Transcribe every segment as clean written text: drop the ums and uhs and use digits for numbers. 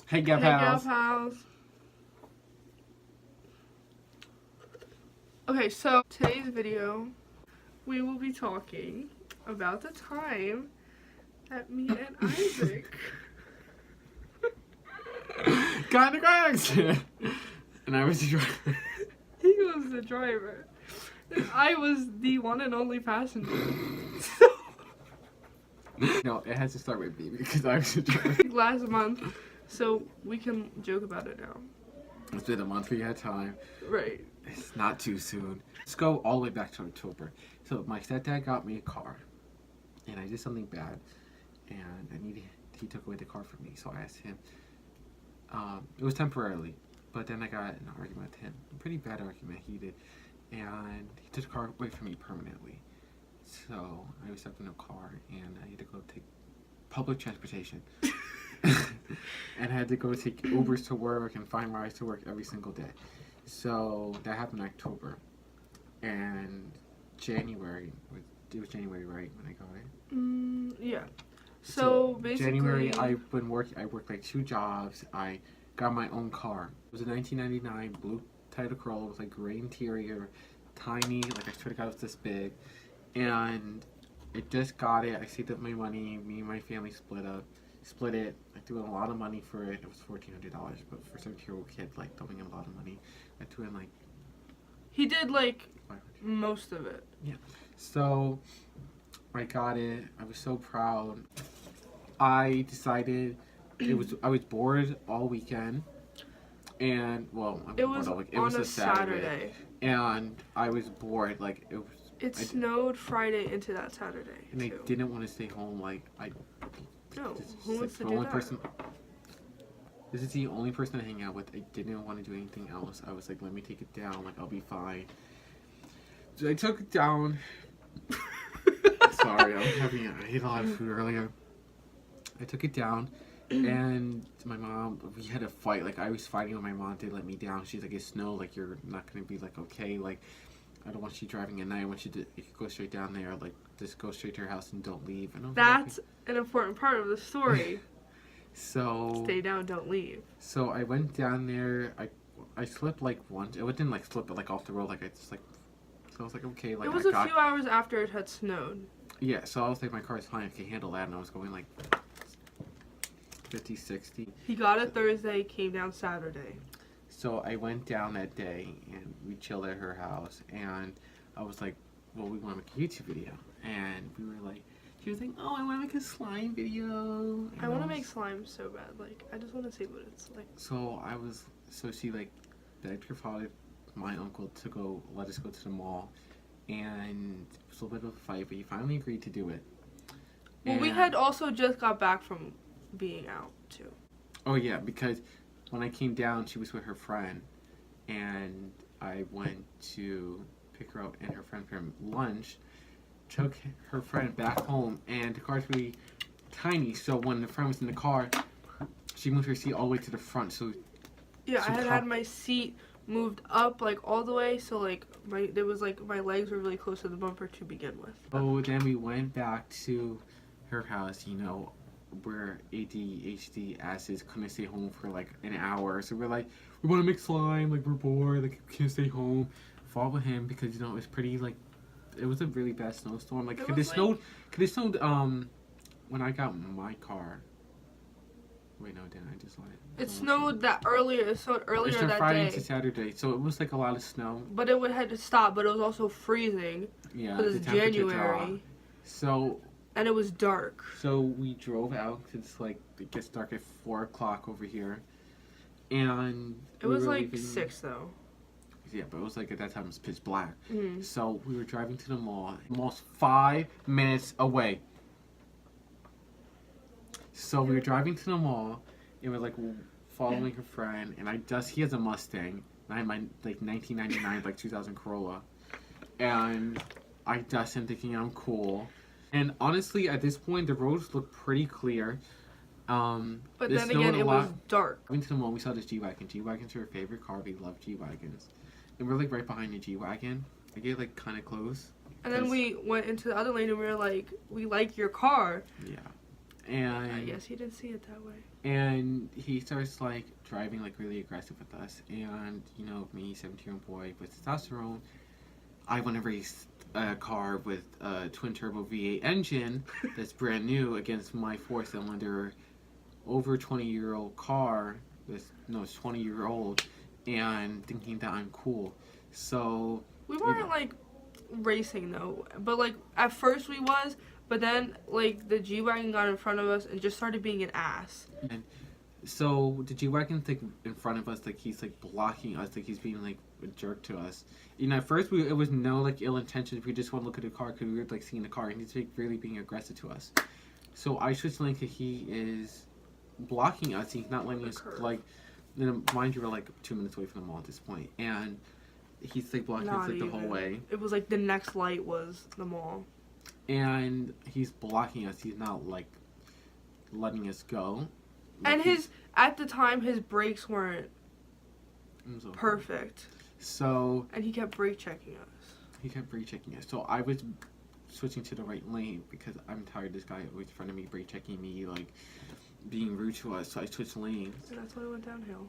Hey, Gap Hey, House. Gap House. Okay, so today's video, we will be talking about the time that me and Isaac Got in a car accident. And I was the driver. he was the driver. And I was the one and only passenger. No, it has to start with me because I was the driver. Last month, so we can joke about it now. It's been a month we had time. Right. It's not too soon. Let's go all the way back to October. So my stepdad got me a car, and I did something bad, and he took away the car from me. So I asked him. It was temporarily, but then I got in an argument with him. A pretty bad argument he did, and he took the car away from me permanently. So I was stuck in a car, and I had to go take public transportation. And I had to go take Ubers to work and find rides to work every single day. So that happened in October. And January, it was January, right, when I got it? Yeah. So basically, January, I worked like 2 jobs. I got my own car. It was a 1999 blue Toyota Corolla with like gray interior, tiny, like I swear to God it was this big. And I just got it. I saved up my money. Me and my family split it. I threw in a lot of money for it. It was $1,400, but for a 17-year-old kid, like throwing in a lot of money, I threw in like he did like 500. most of it. Yeah. So I got it. I was so proud. I decided I was bored all weekend, and well, It was bored all week. on a Saturday. And I was bored. Like it was. It snowed Friday into that Saturday. And I didn't want to stay home. Like No, this who is wants the to do only that? person. This is the only person I hang out with. I didn't want to do anything else. I was like, let me take it down. Like I'll be fine. So I took it down. Sorry, I ate a lot of food earlier. I took it down, and my mom, we had a fight. Like I was fighting with my mom to let me down. She's like, it's snow. Like you're not gonna be like okay. Like I don't want you driving at night. I want you to go straight down there. Like just go straight to your house and don't leave. And I was That's like, an important part of the story. so Stay down, don't leave. So I went down there. I slipped like once. It didn't like slip, but like off the road. Like I just like. So I was like, okay. Like It was I a got. few hours after it had snowed. Yeah. So I was like, my car's fine. I can handle that. And I was going like 50, 60. He got it Thursday, came down Saturday. So I went down that day and we chilled at her house. And I was like, well, we want to make a YouTube video. And we were like, she was like, oh, I want to make a slime video. And I want to make slime so bad. Like, I just want to see what it's like. So she like begged her father, my uncle, to go let us go to the mall, and it was a little bit of a fight, but he finally agreed to do it. Well, we had also just got back from being out too. Oh yeah, because when I came down, she was with her friend, and I went to pick her up and her friend from lunch, took her friend back home, and the car's really tiny, so when the friend was in the car, she moved her seat all the way to the front, so yeah, I had my seat moved up like all the way, so like my legs were really close to the bumper to begin with. Oh, then we went back to her house, you know, where ADHD asses couldn't stay home for like an hour. So we're like, we want to make slime, like we're bored, like we can't stay home. Fought with him because, you know, it was pretty like, it was a really bad snowstorm. Like, could it snowed when I got my car. Wait, no, didn't I just lied? It snowed earlier It's that from Friday day. to Saturday, so it was like a lot of snow. But it had to stop, but it was also freezing. Yeah, because it's January. So. And it was dark. So we drove out because like it gets dark at 4 o'clock over here, and it was like 6 though. Yeah, but it was like at that time it was pitch black. Mm-hmm. So we were driving to the mall, almost 5 minutes away. So we were driving to the mall, and we're like following her friend, and he has a Mustang, and I had my like 1999 like 2000 Corolla, and I just him thinking I'm cool. And honestly, at this point, the roads look pretty clear. But then again, it was dark. Went to the mall, we saw this G-Wagon. G-Wagon's our favorite car. We love G-Wagons. And we're like right behind the G-Wagon. I get like kind of close. And then we went into the other lane and we were like, we like your car. Yeah. And I guess he didn't see it that way. And he starts like driving like really aggressive with us. And you know, me, 17-year-old boy with testosterone, I want to race a car with a twin turbo V8 engine that's brand new against my 4-cylinder over 20-year-old car with it's 20-year-old, and thinking that I'm cool. So We weren't like racing though, but like at first we was, but then like the G-Wagon got in front of us and just started being an ass. And so the G-Wagon's like in front of us, like he's like blocking us, like he's being like a jerk to us. You know, at first it was no like ill intentions. We just want to look at the car because we were like seeing the car, and he's like really being aggressive to us. So I switched lanes because he is blocking us. He's not letting us like. You know, mind you, we're like 2 minutes away from the mall at this point, and he's like blocking us like the whole way. It was like the next light was the mall. And he's blocking us. He's not like letting us go. Like, and at the time his brakes weren't perfect. So and he kept brake checking us. So I was switching to the right lane because I'm tired of this guy always in front of me brake checking me, like being rude to us. So I switched lanes. And that's when it went downhill.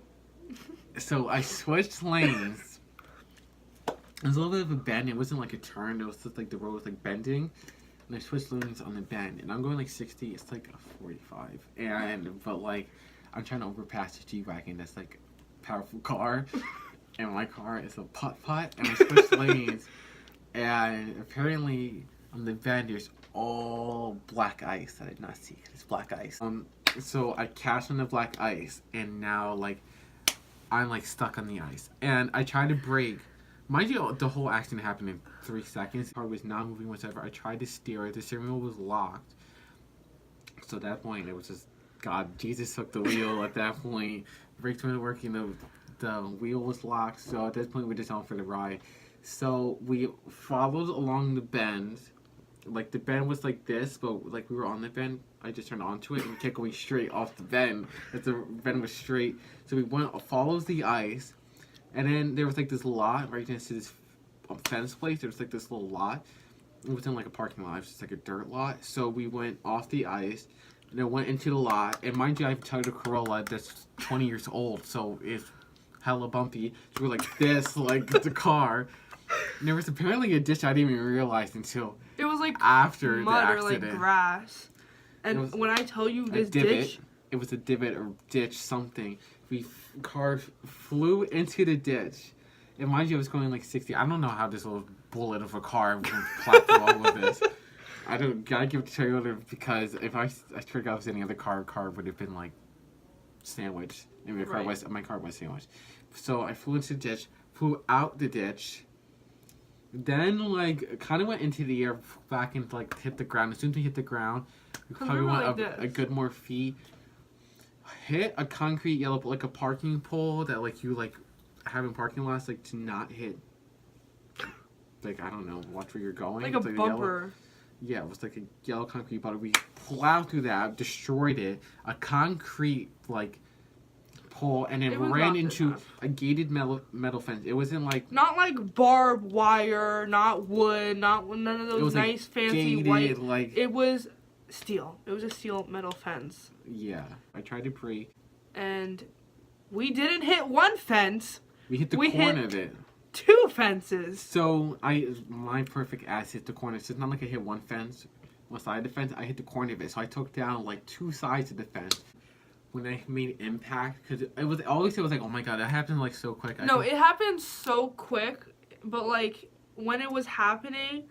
So I switched lanes. It was a little bit of a bend. It wasn't like a turn. It was just like the road was like bending. And I switched lanes on the bend. And I'm going like 60. It's like a 45. But like, I'm trying to overpass the G-Wagon. That's like a powerful car. And my car is a putt-putt. And I switched lanes. And apparently on the bend, there's all black ice that I did not see. It's black ice. So I cashed on the black ice. And now like, I'm like stuck on the ice. And I tried to brake. Mind you, the whole accident happened in 3 seconds. The car was not moving whatsoever. I tried to steer it. The steering wheel was locked. So at that point, it was just, God, Jesus took the wheel at that point. Brakes weren't working. The wheel was locked. So at this point, we're just on for the ride. So we followed along the bend. Like, the bend was like this, but like we were on the bend. I just turned onto it and we kept going straight off the bend. As the bend was straight. So we followed the ice. And then there was like this lot right next to this fence place. There was like this little lot. It wasn't like a parking lot. It was just like a dirt lot. So we went off the ice and then went into the lot. And mind you, I've towed a Corolla that's 20 years old. So it's hella bumpy. So we're like this, like the car. And there was apparently a ditch I didn't even realize until it was like after mud the or accident. like grass. And when I tell you this ditch, it was a divot or ditch, something. Car flew into the ditch. And mind you, I was going like 60. I don't know how this little bullet of a car clapped through all of this. Gotta give it to Toyota because if I tried out any other car would have been like sandwiched. And my car was sandwiched. So I flew into the ditch, flew out the ditch. Then like kind of went into the air, back and like hit the ground. As soon as we hit the ground, we probably went up a good more feet. Hit a concrete yellow, like a parking pole that like you like have in parking lots, like to not hit. Like I don't know, watch where you're going. Like a bumper. Yeah, it was like a yellow concrete bumper. We plowed through that, destroyed it. A concrete like pole, and then ran into a gated metal fence. It wasn't like not like barbed wire, not wood, none of those nice fancy gated, white. Like it was steel. It was a steel metal fence. Yeah, I tried to brake. And we didn't hit one fence. We hit the corner of it. 2 fences. So my perfect ass hit the corner. So it's not like I hit one side of the fence. I hit the corner of it. So I took down like 2 sides of the fence. When I made impact, because it was like, oh my god, that happened like so quick. No, it happened so quick, but like when it was happening,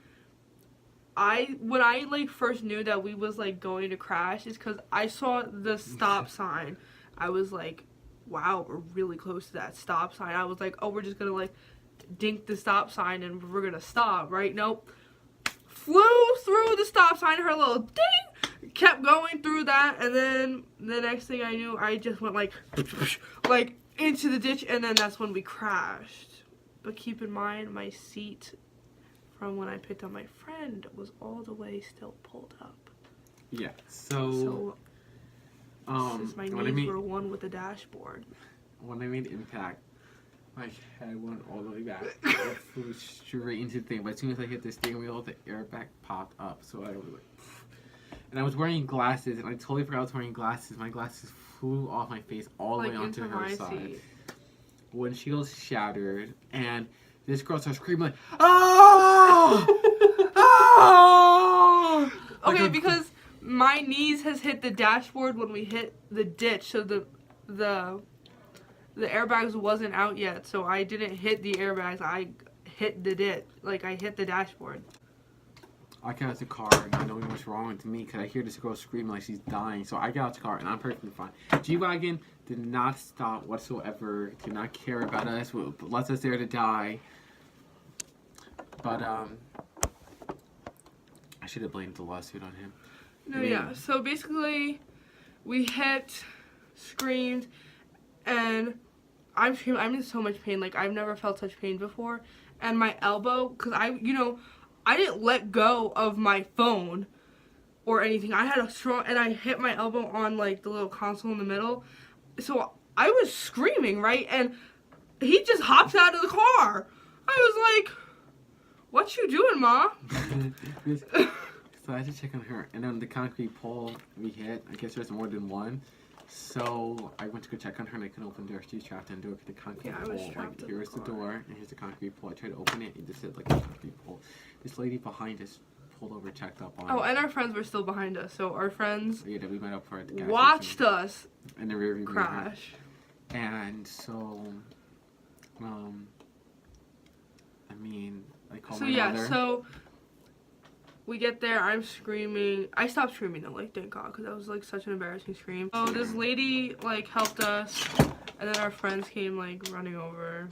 when I like first knew that we was like going to crash is because I saw the stop sign. I was like, wow, we're really close to that stop sign. I was like, oh, we're just gonna like dink the stop sign and we're gonna stop, right? Nope. Flew through the stop sign, her little ding, kept going through that, and then the next thing I knew, I just went like into the ditch, and then that's when we crashed. But keep in mind, my seat from when I picked up my friend was all the way still pulled up. Yeah, so since my knees were one with the dashboard. When I made impact, my head went all the way back. I flew straight into the thing. But as soon as I hit the steering wheel, the airbag popped up. So I was like, pfft. and I was wearing glasses, and I totally forgot I was wearing glasses. My glasses flew off my face all the way onto into her my side. seat. Windshield shattered, and this girl starts screaming like, "Ah! Ah!" Okay, because my knees has hit the dashboard when we hit the ditch, so the airbags wasn't out yet, so I didn't hit the airbags. I hit the ditch, like I hit the dashboard. I get out of the car, not knowing what's wrong with me, because I hear this girl screaming like she's dying. So I get out of the car, and I'm perfectly fine. G-Wagon did not stop whatsoever, did not care about us, left us there to die. But, I should have blamed the lawsuit on him. No, yeah. So basically, we hit, screamed, and I'm screaming. I'm in so much pain. Like, I've never felt such pain before. And my elbow, because I didn't let go of my phone or anything. I had a strong, and I hit my elbow on, like, the little console in the middle. So I was screaming, right? And he just hops out of the car. I was like, what you doing, Ma? So I had to check on her, and then the concrete pole we hit, I guess there's more than one. So I went to go check on her, and I couldn't open the door. She was trapped in the door. The concrete Yeah, I pole, was trapped in here's the the car. door, and here's the concrete pole. I tried to open it, and it just said like a concrete pole. This lady behind us pulled over, checked up on Oh, it. and our friends were still behind us. So our friends Yeah, that we met up for at the gas watched station us in the rearview mirror. crash. And so, I mean, I called So my yeah, mother. so we get there, I'm screaming. I stopped screaming though, like, thank God, because that was like such an embarrassing scream. So this lady like helped us, and then our friends came like running over,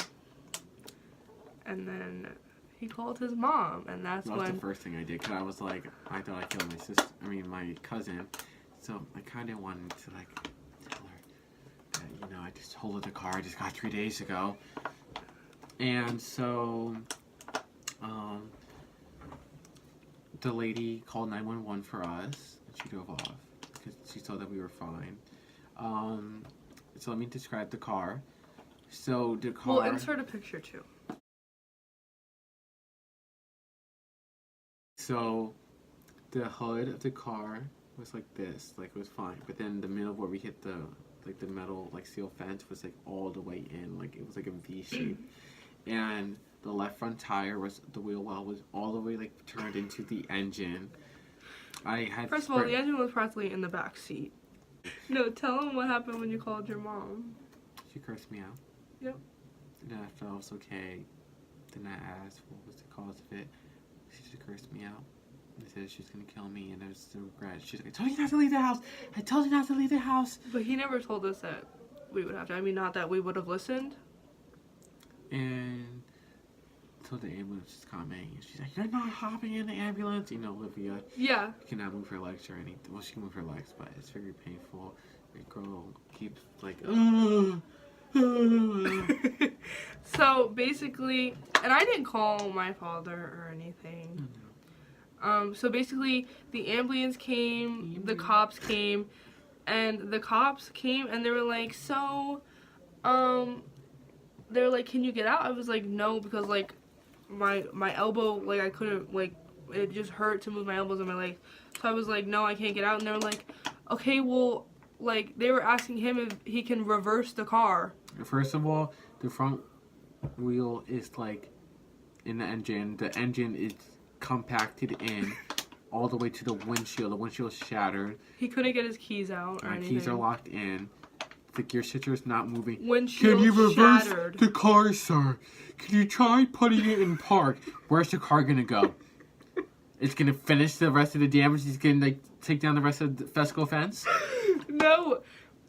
and then he called his mom, and that's That was when the first thing I did, because I was like, I thought I killed my cousin. So I kind of wanted to like tell her that, I just totaled the car I just got 3 days ago. And so, the lady called 911 for us, and she drove off because she saw that we were fine. So let me describe the car. So the car. we'll insert a picture too. So the hood of the car was like this, like it was fine. But then the middle where we hit the metal like steel fence was like all the way in, like it was like a V shape. And the left front tire the wheel well was all the way like turned into the engine. I had First of all, the engine was practically in the back seat. No, tell him what happened when you called your mom. She cursed me out. Yep. And then after I was okay, then I asked what was the cause of it. She just cursed me out. And said she was gonna kill me, and I was so regret. She's like, I told you not to leave the house. I told you not to leave the house. But he never told us that we would have to. I mean, not that we would have listened. And so the ambulance is coming, and she's like, you're not hopping in the ambulance. Olivia Yeah. cannot move her legs or anything. Well, she can move her legs, but it's very painful. The girl keeps like, So basically, and I didn't call my father or anything. So basically, the ambulance came, the cops came, and they were like, so, they were like, can you get out? I was like, no, because like my elbow, like I couldn't, like it just hurt to move my elbows and my legs. So I was like, no, I can't get out. And they were like, okay, well, like they were asking him if he can reverse the car. First of all, the front wheel is like in the engine. The engine is compacted in all the way to the windshield. The windshield's shattered. He couldn't get his keys out or anything. Keys are locked in. The gear shifter is not moving. Windshield Can you reverse shattered. the car, sir? Can you try putting it in park? Where's the car gonna go? It's gonna finish the rest of the damage. He's gonna like take down the rest of the Fesco fence. No,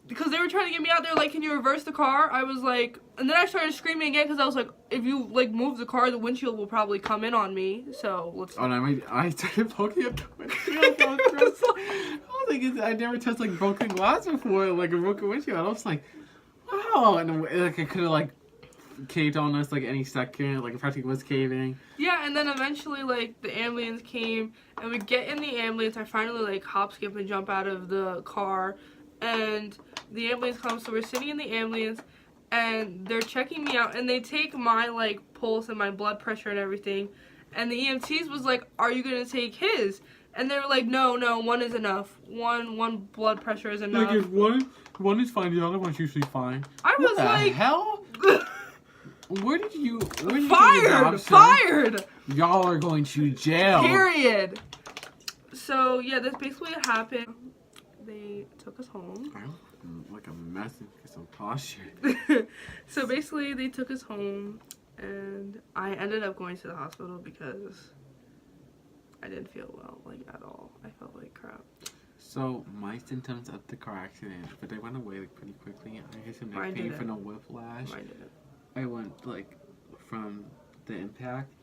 because they were trying to get me out there. Like, can you reverse the car? I was like, and then I started screaming again because I was like, if you like move the car, the windshield will probably come in on me. So let's. Oh no! I started poking at the windshield. I was like, I never touched like broken glass before, like a broken windshield. I was like, wow, and like it could have like caved on us like any second, like it practically was caving. Yeah, and then eventually like the ambulance came, and we get in the ambulance. I finally like hop, skip, and jump out of the car, and the ambulance comes. So we're sitting in the ambulance, and they're checking me out, and they take my like pulse and my blood pressure and everything, and the EMTs was like, "Are you gonna take his?" And they were like, no, one is enough. One blood pressure is enough. Like if one is fine, the other one's usually fine. I was what the like, hell? Where did you fired? Fired! Y'all are going to jail. Period. So yeah, that's basically what happened. They took us home. I'm like a mess because I'm postured. So basically, they took us home, and I ended up going to the hospital because I didn't feel well, like, at all. I felt like crap. So my symptoms of the car accident, but they went away like pretty quickly. I had some neck pain from a whiplash. Mine didn't. I went like from the impact,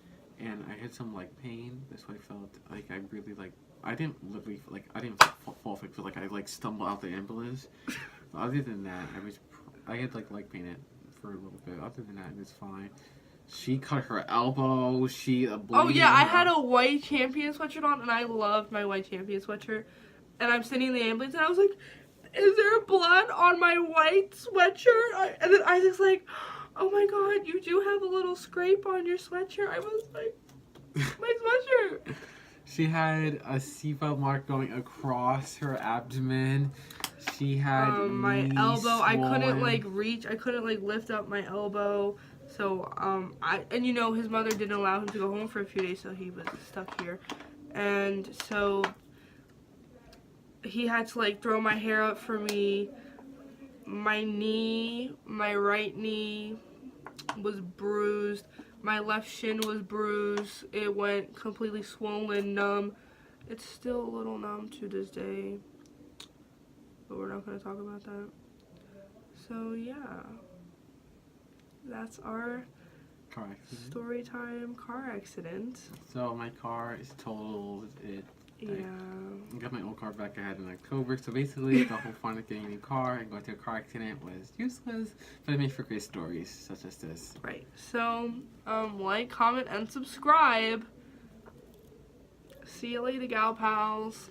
and I had some like pain. That's why I felt like I really like. I didn't literally like. I didn't fall sick. But like I like stumbled out the ambulance. Other than that, I had like leg pain for a little bit. Other than that, it was fine. She cut her elbow. Oh yeah, I had a white champion sweatshirt on, and I loved my white champion sweatshirt. And I'm sitting in the ambulance, and I was like, "Is there blood on my white sweatshirt?" And then Isaac's like, "Oh my god, you do have a little scrape on your sweatshirt." I was like, "My sweatshirt." She had a seatbelt mark going across her abdomen. She had my elbow. I couldn't like reach. I couldn't like lift up my elbow. So and you know his mother didn't allow him to go home for a few days, so he was stuck here, and so he had to like throw my hair up for me. My knee, my right knee was bruised. My left shin was bruised. It went completely swollen, numb. It's still a little numb to this day, but we're not going to talk about that. So yeah, that's our car accident. Story time car accident. So my car is totaled. Yeah. I got my old car back I had in October. So basically, the whole fun of getting a new car and going through a car accident was useless, but it made for great stories such as this. Right. So, like, comment, and subscribe. See you later, gal pals.